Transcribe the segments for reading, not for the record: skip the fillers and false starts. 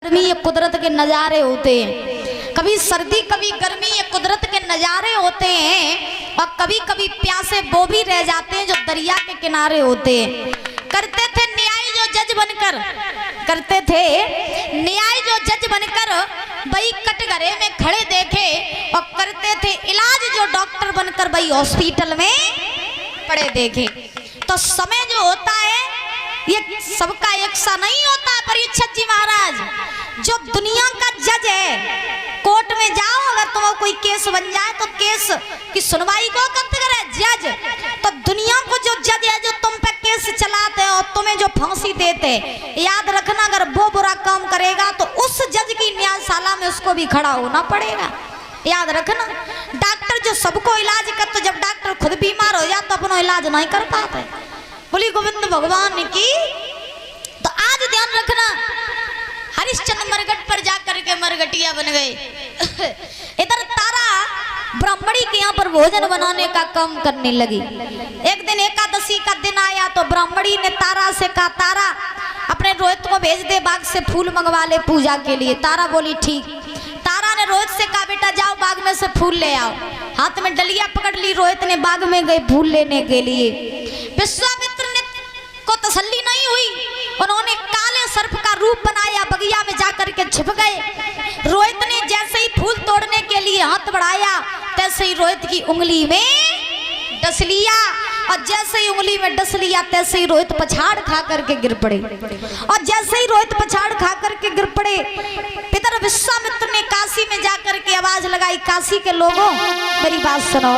गर्मी ये कुदरत के नज़ारे होते हैं, कभी सर्दी कभी गर्मी ये कुदरत के नज़ारे होते हैं। और कभी कभी प्यासे वो भी रह जाते हैं जो दरिया के किनारे होते हैं। करते थे न्याय जो जज बनकर, करते थे न्याय जो जज बनकर भाई कटघरे में खड़े देखे, और करते थे इलाज जो डॉक्टर बनकर भाई हॉस्पिटल में पड़े देखे। तो समय जो होता है ये सबका एक सा नहीं होता। परीक्षित जी महाराज जो दुनिया का जज है, कोर्ट में जाओ अगर तुम्हें कोई केस बन जाए तो केस की सुनवाई को करते करे जज। तो दुनिया को जो जज है जो तुम पे केस चलाते हैं और तुम्हें जो फांसी देते, याद रखना अगर वो बुरा काम करेगा तो उस जज की न्यायशाला में उसको भी खड़ा होना पड़ेगा। याद रखना डॉक्टर जो सबको इलाज कर, तो जब डॉक्टर खुद बीमार हो जाए तो अपना इलाज नहीं कर पाते। बोली गोविंद भगवान की। तो आज ध्यान रखना हरिश्चंद्र मरघट पर जाकर के मरघटिया बन गए। इधर तारा ब्राह्मणी के यहाँ पर भोजन बनाने का काम करने लगी। एक दिन एकादशी का दिन आया तो ब्राह्मणी ने तारा से कहा तारा अपने रोहित को भेज दे, बाग से फूल मंगवा ले पूजा के लिए। तारा बोली ठीक। तारा ने रोहित से कहा बेटा जाओ बाग में से फूल ले आओ। हाथ में डलिया पकड़ ली, रोहित ने बाग में गए फूल लेने के लिए। विश्वामित्र ने को तसल्ली नहीं हुई, उन्होंने काले सर्प का रूप बनाया, बगिया में जाकर के छिप गए। रोहित ने जैसे ही फूल तोड़ने के लिए हाथ बढ़ाया तैसे ही रोहित की उंगली में डस लिया, और जैसे ही उंगली में डस लिया तैसे ही रोहित पछाड़ खा करके गिर पड़े। और जैसे ही रोहित पछाड़ खा करके गिर पड़े, पितर विश्वामित्र ने काशी में जाकर के आवाज लगाई, काशी के लोगों मेरी बात सुनो,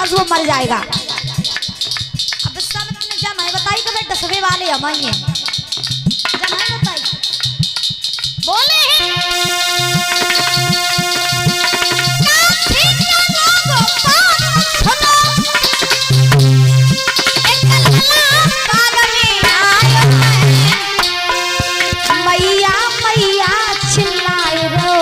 वो मर जाएगा। अब विश्वामित्र ने जाना है बताई कि बेटा सभी वाले हम ही हैं, जाना है बताई बोले मैया मैया चिल्लाए रो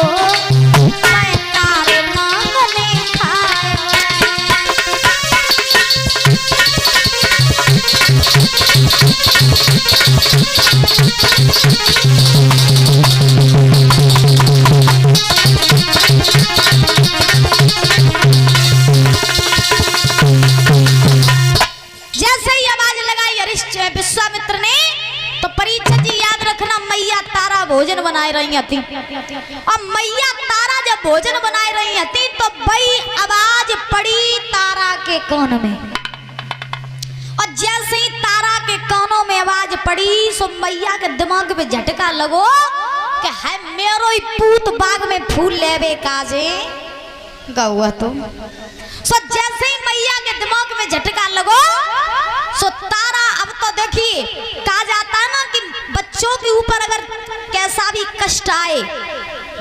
जैसे ही आवाज लगाई विश्वामित्र ने, तो परीक्षित जी याद रखना मैया तारा भोजन बनाए रही थी। और मैया तारा जब भोजन बनाए रही थी तो भाई आवाज पड़ी तारा के कान में, और जैसे ही तारा के कानों में आवाज पड़ी सो मैया के दिमाग में झटका लगो कि है मेरो ही पूत बाग में फूल लेवे काजे गौआ। तो सो जैसे ही मैया के दिमाग में झटका लगो सो तारा, अब तो देखिए कहा जाता है ना कि बच्चों के ऊपर अगर कैसा भी कष्ट आए,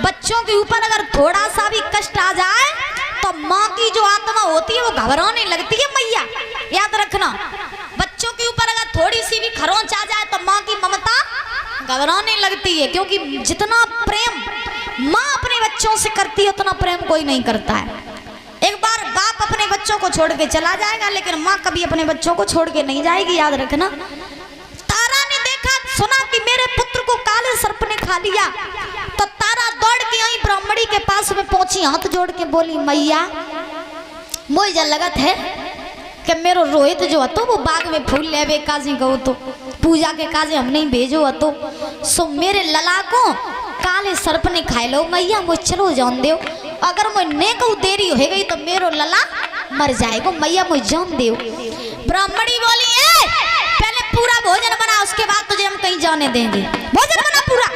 बच्चों के ऊपर अगर थोड़ा सा भी कष्ट आ जाए तो माँ की जो आत्मा होती है वो घबराने लगती है। मैया याद रखना बच्चों के ऊपर अगर थोड़ी सी भी खरोंच आ जाए तो माँ की ममता घबराने लगती है, क्योंकि जितना प्रेम माँ अपने बच्चों से करती है उतना प्रेम कोई नहीं करता है। एक बार बाप अपने बच्चों को छोड़ के चला जाएगा लेकिन माँ कभी अपने बच्चों को छोड़ के नहीं जाएगी, याद रखना। तारा ने देखा सुना कि मेरे पुत्र को काले सर्प ने खा लिया, तो तारा दौड़ के आई ब्राह्मणी के पास में पहुंची, हाथ जोड़ के बोली मैया मुझे जल लगत है कि मेरो रोहित जो हतो वो बाग में फूल लेवे काजी गो, तो पूजा के काजे हमने ही भेजो हतो, सो मेरे लला को काले सर्प ने खाए लो मैया मुझे चलो जान दो, अगर मुझे ने को देरी हो गई तो मेरो लला मर जाएगा, मैया मुझे जान दो। ब्राह्मणी बोली पहले पूरा भोजन बना, उसके बाद तुझे हम कहीं जाने देंगे। भोजन बना पूरा।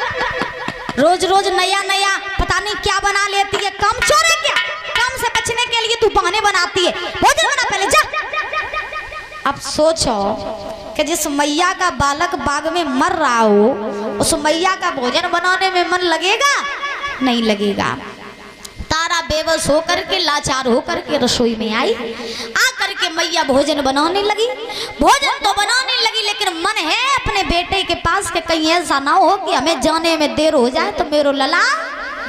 रोज रोज नया नया पता नहीं क्या बना लेती है, काम चोर है क्या? काम से बचने के लिए तू बहाने बनाती है। भोजन बना पहले जा। अब सोचो कि जिस मैया का बालक बाग में मर रहा हो, उस मैया का भोजन बनाने में मन लगेगा? नहीं लगेगा। तारा बेबस होकर के, लाचार होकर के रसोई में आई। आकर के मैया भोजन बनाने लगी। भोजन तो बनाने लगी, लेकिन मन है अपने बेटे के पास के कहीं ऐसा ना हो कि हमें जाने में देर हो जाए तो मेरो लला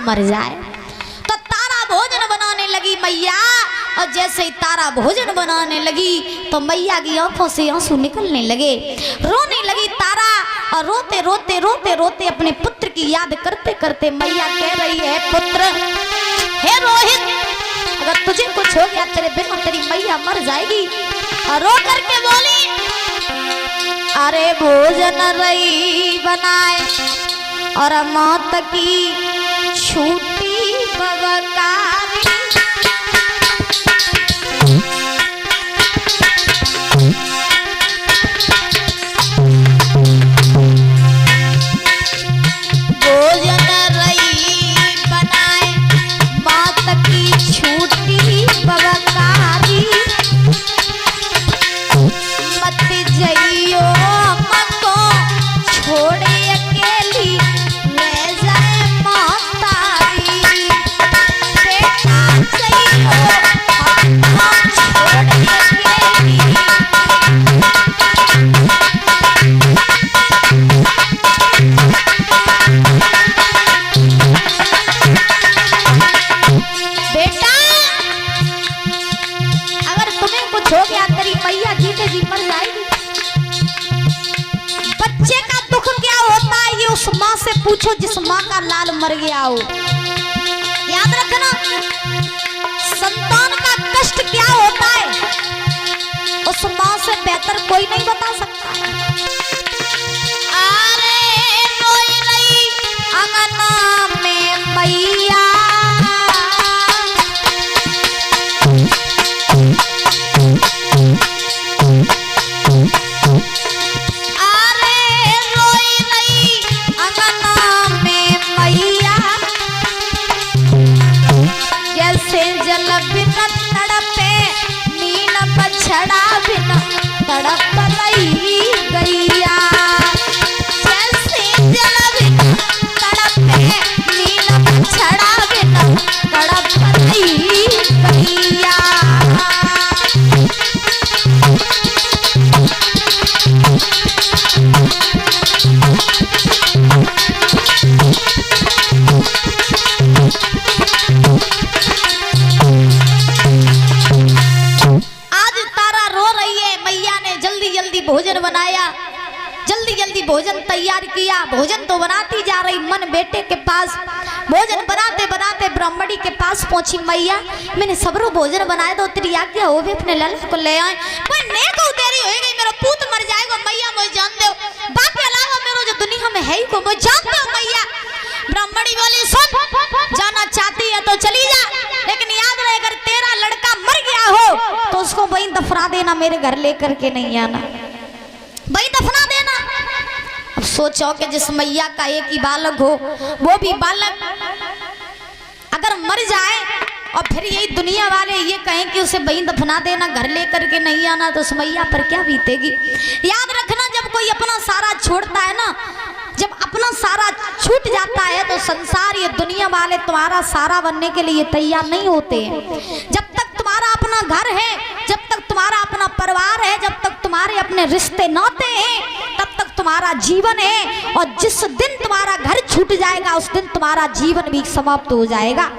मर जाए। तो तारा भोजन बनाने लगी मैया, और जैसे ही तारा भोजन बनाने लगी तो मैया की आंखों से आंसू निकलने लगे, रोने लगी तारा। और रोते रोते रोते रोते अपने पुत्र की याद करते करते मैया कह रही है, पुत्र हे रोहित, अगर तुझे कुछ हो गया तेरे बिना तेरी मैया मर जाएगी। और रो करके बोली, अरे भोजन रही बनाए और मौत की छूटी बवकारी। पूछो जिस माँ का लाल मर गया हो। याद रखना, संतान का कष्ट क्या होता है उस माँ से बेहतर कोई नहीं बता सकता। अरे रोई रही अंगना में मैया, छड़ा बिना तड़प रही गैया। जैसे जल बिना तड़पे नीलम छड़ा बिना तड़प रही गैया। भोजन बनाया, जल्दी जल्दी भोजन तैयार किया। भोजन तो बनाती जा रही, मन बेटे के पास। भोजन बनाते बनाते ब्राह्मणी के पास पहुंची। मैया मैंने सबरो भोजन बनाया, तो तेरी आज्ञा हो भी अपने लल्ला को ले आए। कोई नेक देरी हो गई, मेरा पूत मर जाएगा मैया, मुझे जान दो। बाकी अलावा मेरा जो दुनिया में है ही को मुझे जान दो मैया। ब्राह्मणी बोली, सुन, जाना चाहती है तो चली जा, लेकिन याद रहे अगर तेरा लड़का मर गया हो तो उसको वहीं दफना देना, मेरे घर लेकर के नहीं आना, वही दफना देना। अब सोचो कि जिस मैया का एक ही बालक हो, वो भी बालक अगर मर जाए और फिर यही दुनिया वाले ये कहें कि उसे वही दफना देना, घर लेकर के नहीं आना, तो उस मैया पर क्या बीतेगी। याद रखना, जब कोई अपना सारा छोड़ता है ना, जब अपना सारा छूट जाता है तो संसार, ये दुनिया वाले तुम्हारा सारा बनने के लिए तैयार नहीं होते हैं। जब तक तुम्हारा अपना घर है, जब तक तुम्हारा अपना परिवार है, जब तक तुम्हारे अपने रिश्ते नाते हैं, तब तक तुम्हारा जीवन है। और जिस दिन तुम्हारा घर छूट जाएगा उस दिन तुम्हारा जीवन भी समाप्त हो जाएगा।